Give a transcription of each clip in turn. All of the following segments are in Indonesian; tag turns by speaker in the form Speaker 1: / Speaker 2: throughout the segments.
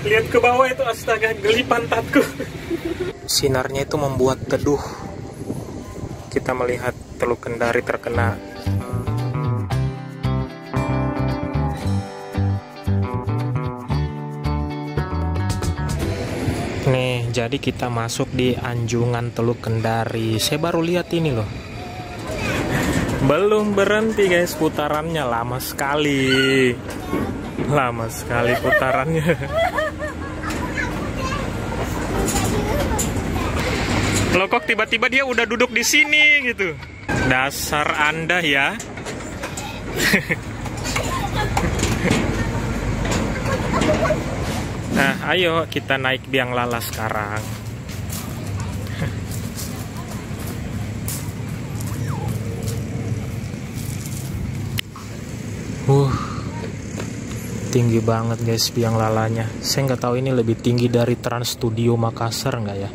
Speaker 1: Lihat ke bawah itu, astaga, geli pantatku. Sinarnya itu membuat teduh. Kita melihat Teluk Kendari terkena. Nih, jadi kita masuk di anjungan Teluk Kendari. Saya baru lihat ini loh. Belum berhenti guys, putarannya lama sekali. Lama sekali putarannya. Loh, kok tiba-tiba dia udah duduk di sini gitu. Dasar Anda ya. Nah, ayo kita naik biang lala sekarang. Tinggi banget guys biang lalanya. Saya nggak tahu ini lebih tinggi dari Trans Studio Makassar nggak ya.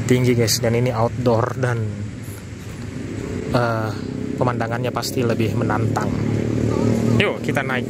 Speaker 1: Tinggi guys, dan ini outdoor dan pemandangannya pasti lebih menantang. Yuk kita naik.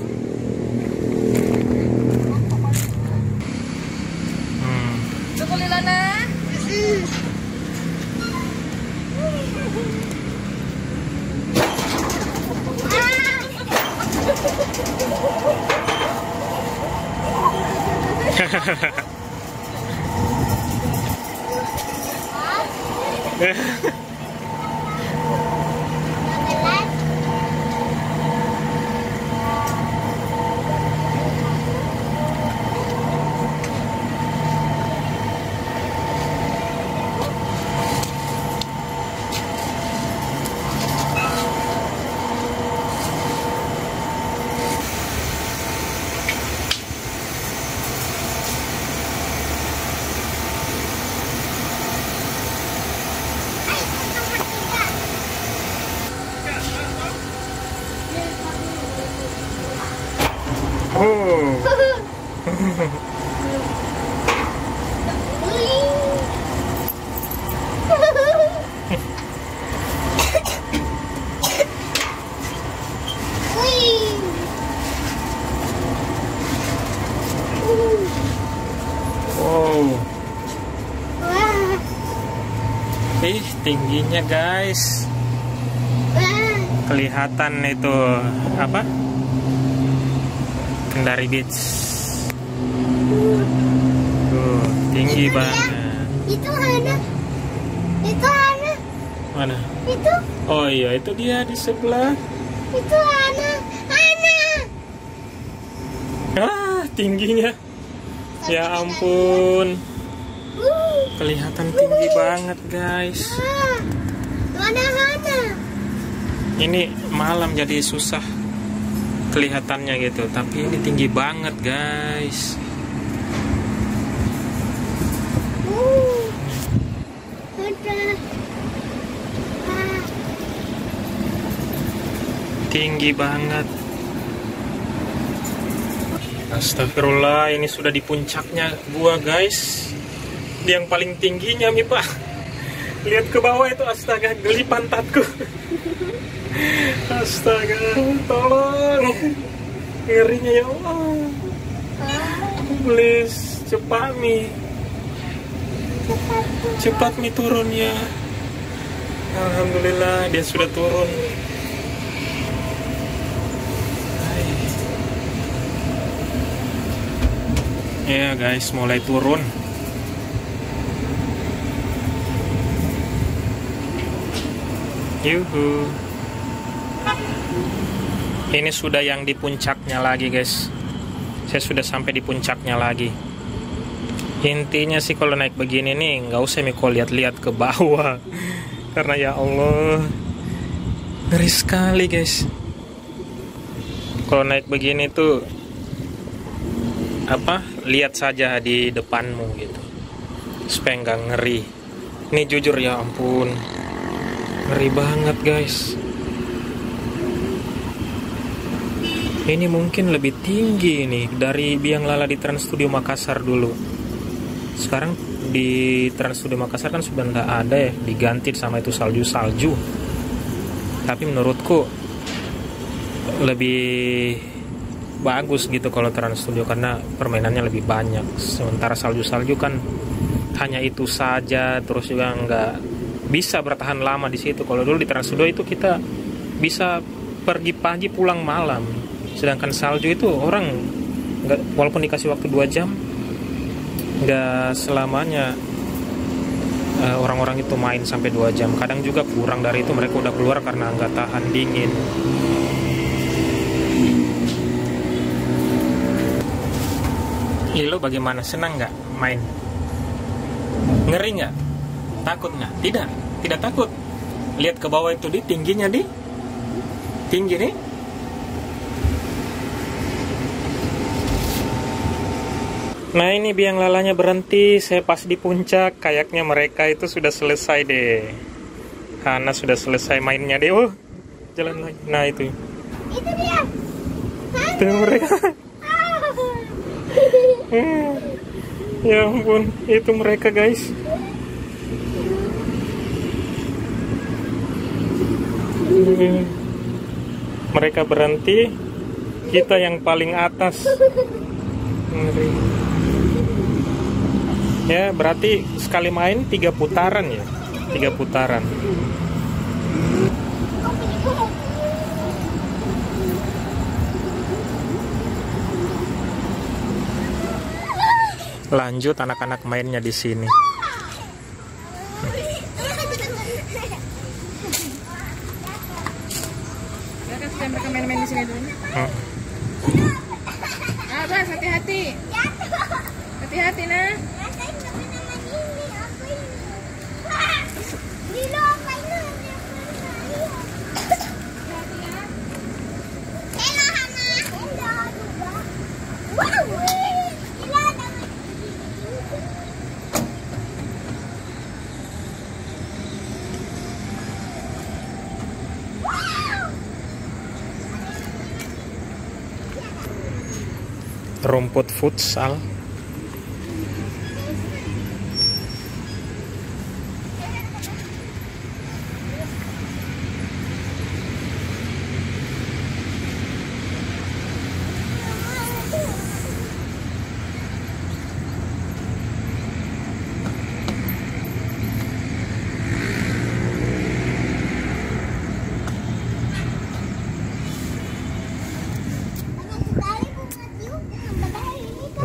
Speaker 1: Tingginya guys, kelihatan itu apa, Kendari Beach. Tuh, tinggi banget.
Speaker 2: Itu anak, itu anak.
Speaker 1: Mana?
Speaker 2: Itu.
Speaker 1: Oh iya, itu dia di sebelah.
Speaker 2: Itu anak.
Speaker 1: Tingginya. Ya ampun. Kelihatan tinggi banget guys.
Speaker 2: Mana?
Speaker 1: Ini malam jadi susah kelihatannya gitu, tapi ini tinggi banget guys. Tinggi banget. Astagfirullah, ini sudah di puncaknya gua guys. Yang paling tingginya nih pak. Lihat ke bawah itu, astaga, geli pantatku. Astaga, tolong. Ngerinya ya Allah. Please, cepat mi. Cepat mi turunnya. Alhamdulillah dia sudah turun. Ya guys, mulai turun. Yuhu. Ini sudah yang di puncaknya lagi guys. Saya sudah sampai di puncaknya lagi. Intinya sih kalau naik begini nih nggak usah Miko lihat-lihat ke bawah. Karena ya Allah, ngeri sekali guys. Kalau naik begini tuh apa, lihat saja di depanmu gitu, supaya nggak ngeri. Ini jujur ya ampun, ngeri banget guys. Ini mungkin lebih tinggi nih dari biang lala di Trans Studio Makassar dulu. Sekarang di Trans Studio Makassar kan sudah nggak ada ya, diganti sama itu salju-salju. Tapi menurutku lebih bagus gitu kalau Trans Studio karena permainannya lebih banyak. Sementara salju-salju kan hanya itu saja, terus juga nggak bisa bertahan lama di situ. Kalau dulu di Trans Studio itu kita bisa pergi pagi pulang malam, sedangkan salju itu orang nggak, walaupun dikasih waktu 2 jam nggak selamanya orang-orang itu main sampai 2 jam. Kadang juga kurang dari itu, mereka udah keluar karena nggak tahan dingin. Lo bagaimana? Senang nggak main? Ngeri nggak? Takut nggak? Tidak takut. Lihat ke bawah itu, di tingginya, di tinggi nih. Nah ini biang lalanya berhenti. Saya pas di puncak. Kayaknya mereka itu sudah selesai deh. Karena sudah selesai mainnya deh. Oh, jalan lagi. Nah itu.
Speaker 2: Itu dia.
Speaker 1: Itu mereka. Ya ampun, itu mereka guys. Mereka berhenti, kita yang paling atas. Ya berarti sekali main 3 putaran ya, 3 putaran. Lanjut anak-anak mainnya di sini.
Speaker 3: Mereka main-main di sini dulu. Bas, hati-hati. Hati-hati nah.
Speaker 1: Rumput futsal.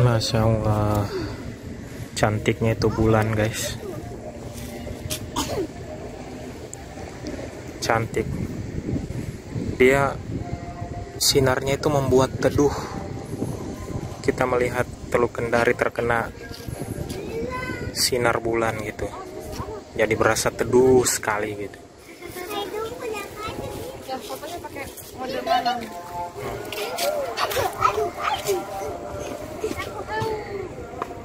Speaker 1: Masya Allah, cantiknya itu bulan guys, cantik. Dia sinarnya itu membuat teduh. Kita melihat Teluk Kendari terkena sinar bulan gitu, jadi berasa teduh sekali gitu.
Speaker 3: Ya, fotonya pakai mode malam.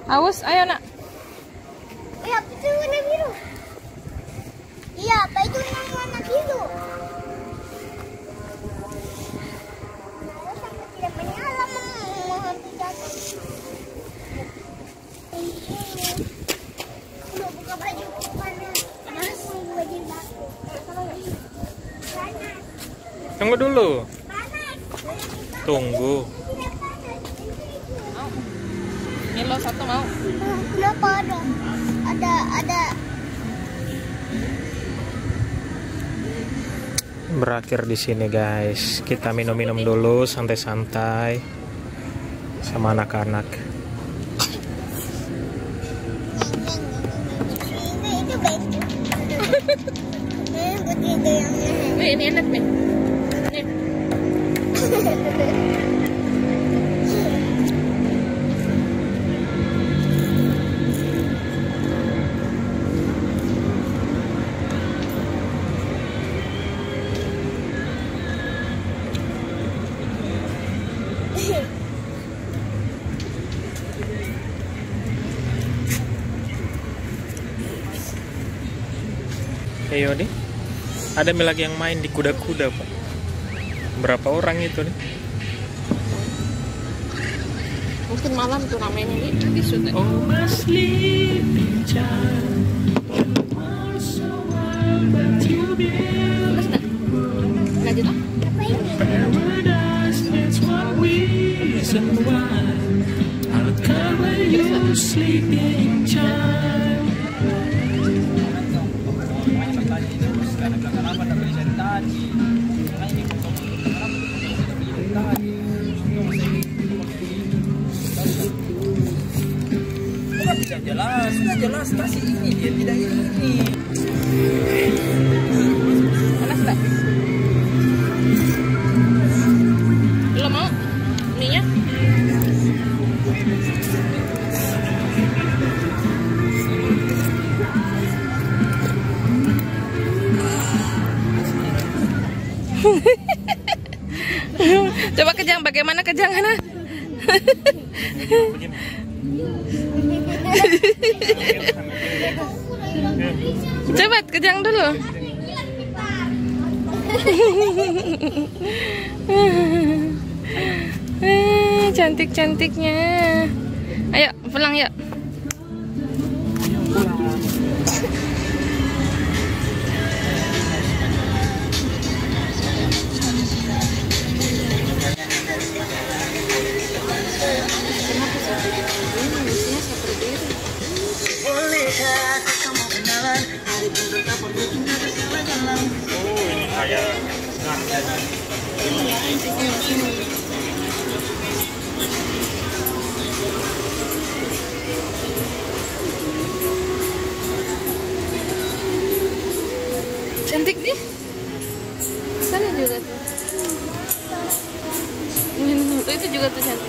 Speaker 3: Awas, ayo nak.
Speaker 2: Iya, itu warna biru. Iya, baju yang warna biru. Sampai tidak menyala, mohon jatuh. Udah buka baju panas. Panas baju baku. Panas.
Speaker 1: Tunggu dulu.
Speaker 2: Panas.
Speaker 1: Tunggu.
Speaker 3: Ini lo satu mau.
Speaker 2: Kenapa ada
Speaker 1: Berakhir di sini guys. Kita minum-minum dulu santai-santai sama anak-anak.
Speaker 2: itu baik. Begitu yang
Speaker 3: Ini enak nih. Nih.
Speaker 1: Ayo nih, ada lagi yang main di kuda-kuda Pak. Berapa orang itu nih?
Speaker 3: Mungkin malam tuh ramainya nih di syuting.
Speaker 1: Oh masih bincang.
Speaker 3: Terus dah. Lanjut ah.
Speaker 1: Paradise, that's what we
Speaker 4: reason why I'll cover you sleeping child.
Speaker 5: Sudah jelas kasih ini, dia tidak ini.
Speaker 3: Panas tak? Belum mau? Ininya? Coba kejang, bagaimana kejang, Hana? Coba kejang dulu. Cantik-cantiknya. Ayo pulang yuk.
Speaker 1: Oh, ini kayak
Speaker 3: Cantik nih. Sana juga tuh. Itu juga tuh cantik.